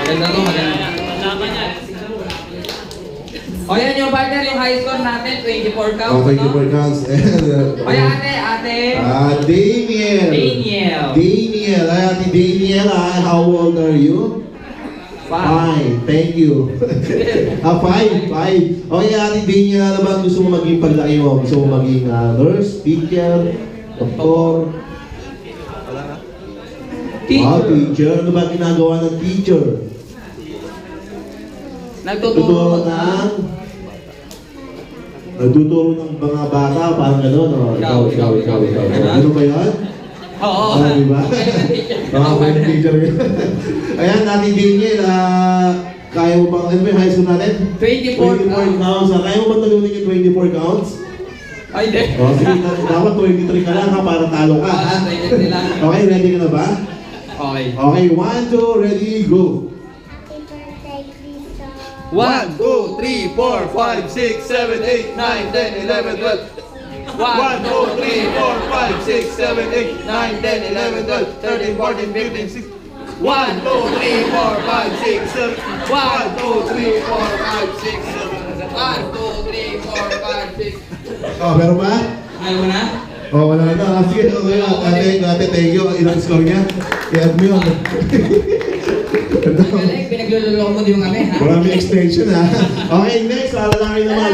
Maganda to, maganda. O yan yung partner, yung high score natin, 24 counts, Oh, 24 counts. O yan, ate. Daniel. Daniel. Ay, Ate Daniel, how old are you? 5. Thank you. 5. Okay, Ate Daniel, ano ba gusto mo maging paglaki mo? Gusto mo maging nurse, teacher, doktor? Teacher. Ano ba ginagawa ng teacher? Nagtuturo ng mga bata, parang gano'n, no? Ikaw. Ano ba yan? Oo. Di ba? Baka teacher yun. Ayan, Ate Daniel, kaya mo bang, ano ba yung high school natin? 24 counts. Kaya mo bang talunin yung 24 counts? Ay, hindi. O, sige, dapat 23 ka lang ha, para talo ka. Okay, ready ka na ba? Okay. Okay, 1, 2, ready, go! 1, 2, 3, 4, 5, 6, 7, 8, 9, 10, 11, 12. 1, 2, 3, 4, 5, 6, 7, 8, 9, 10, 11, 12, 13, 14, 15, 16. 1, 2, 3, 4, 5, 6, 7. 1, 2, 3, 4, 5, 6, 7. 1, 2, 3, 4, 5, 6. Oh, meron ba? Ayaw mo na? Oh, wala na. Sige, okay. Ate, thank you. Ilang score niya? I-add mo yun. Galing, pinaglululoko mo din yung kami, ha? Maraming extension, ha? Okay, next. Lalaki naman.